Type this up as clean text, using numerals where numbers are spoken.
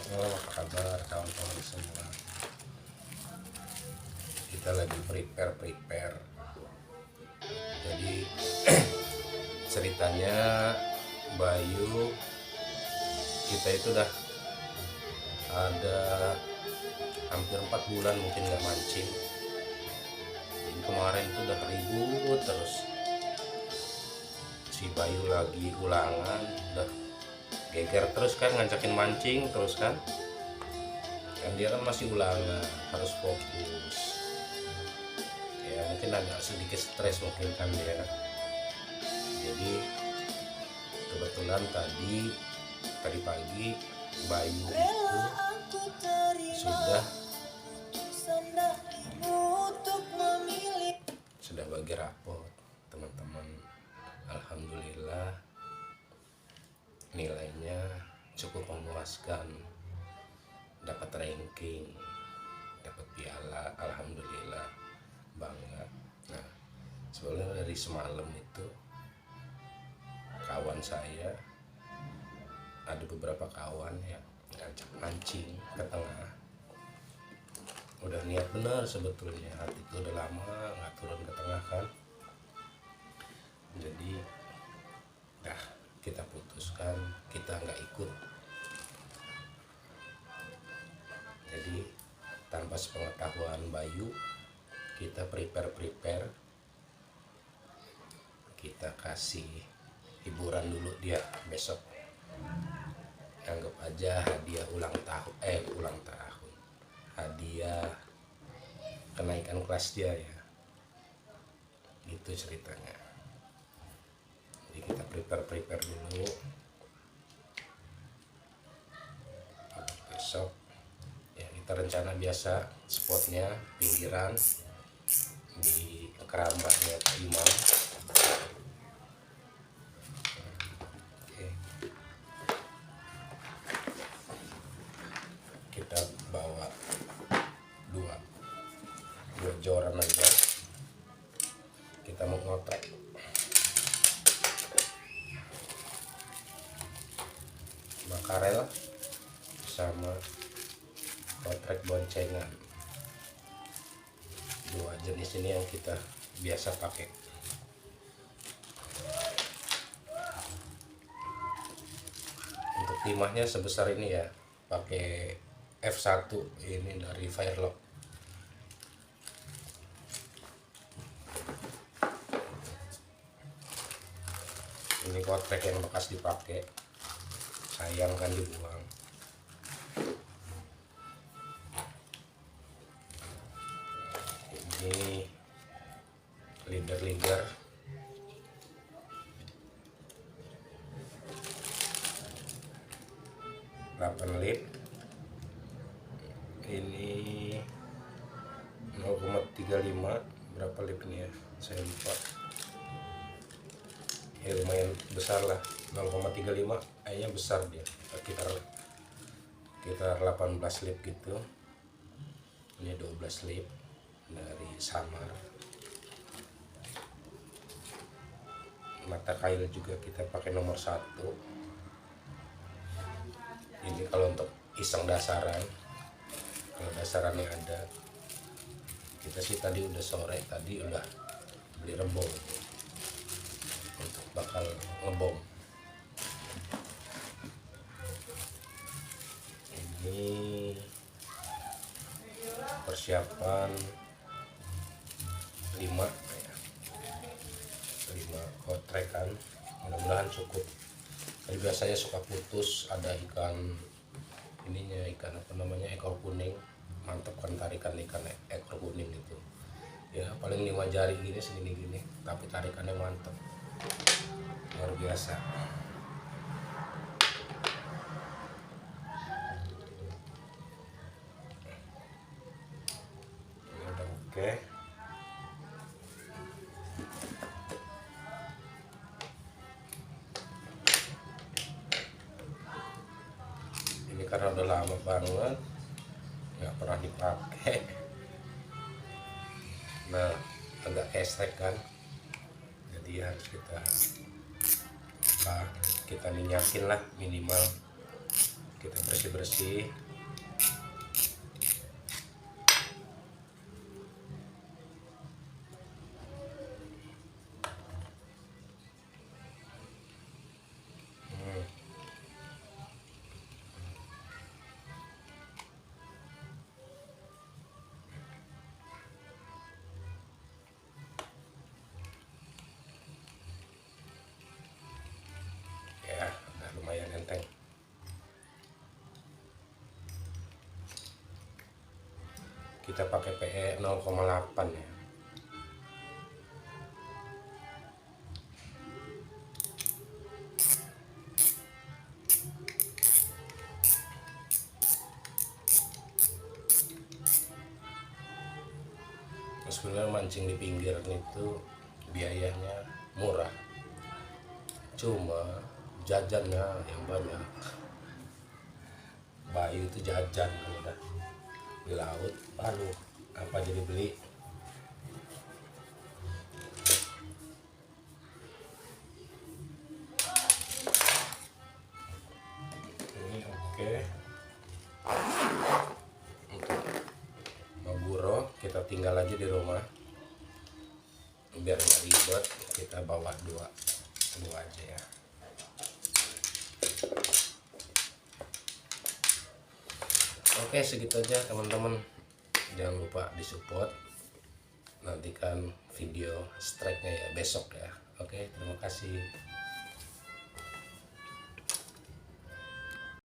Halo, apa kabar kawan-kawan semua? Kita lagi prepare. Jadi ceritanya Bayu kita itu udah ada hampir 4 bulan mungkin nggak mancing. Jadi kemarin itu udah ribut terus. Si Bayu lagi ulangan, udah geger terus kan, ngajakin mancing terus kan dia kan masih ulangan, harus fokus ya, mungkin agak sedikit stres mungkin kan dia. Jadi kebetulan tadi pagi Bayu itu sudah bagi rapot teman-teman. Alhamdulillah nilainya cukup memuaskan, dapat ranking, dapat piala, alhamdulillah, bangga. Nah, sebenarnya dari semalam itu kawan saya, ada beberapa kawan yang ngajak mancing ke tengah. Udah niat bener sebetulnya, hati itu udah lama nggak turun ke tengah kan. Jadi kita putuskan kita nggak ikut. Jadi tanpa sepengetahuan Bayu, kita prepare, kita kasih hiburan dulu dia besok. Anggap aja hadiah ulang tahun, hadiah kenaikan kelas dia ya, gitu ceritanya. Jadi kita prepare dulu untuk besok ya. Kita rencana biasa spotnya pinggiran di kerambahnya Pak Imam. Oke. Kita bawa dua joran aja, kita mau ngotrek makarel sama kotrek boncengan. Dua jenis ini yang kita biasa pakai. Untuk timahnya sebesar ini ya, pakai F1 ini dari Firelock. Ini kotrek yang bekas dipakai, sayang kan dibuang. Ini leader 8 lip. Ini 0,35, berapa lip ini ya, saya lupa ya, lumayan besar lah, 0,35, kayaknya besar dia, sekitar 18 lip gitu. Ini 12 lip dari Samar. Mata kail juga kita pakai nomor 1. Ini kalau untuk iseng dasaran, kalau dasarannya ada. Kita sih tadi udah sore tadi udah beli rembong untuk bakal ngebom. Ini persiapan 5 kotrekan, mudah-mudahan cukup. Jadi biasanya suka putus, ada ikan ininya, ikan apa namanya, ekor kuning, mantap kan tarikan ikan ekor kuning itu ya, paling 5 jari gini, segini gini, tapi tarikannya mantap, luar biasa. Ini udah oke. Ini karena udah lama banget nggak pernah dipakai, nah agak estek kan, jadi harus kita minyakin lah, minimal kita bersih bersih-bersih. Ya, udah lumayan enteng. Kita pakai PE 0,8 ya. Sebenarnya mancing di pinggir itu biayanya murah, cuma jajannya yang banyak. Bayu itu jajan udah di laut, aduh apa jadi beli. Ini oke. Untuk Maguro kita tinggal aja di rumah biar nggak ribet, kita bawa dua aja ya. Oke, segitu aja teman-teman, jangan lupa disupport, nantikan video strike-nya ya besok ya. Oke, terima kasih.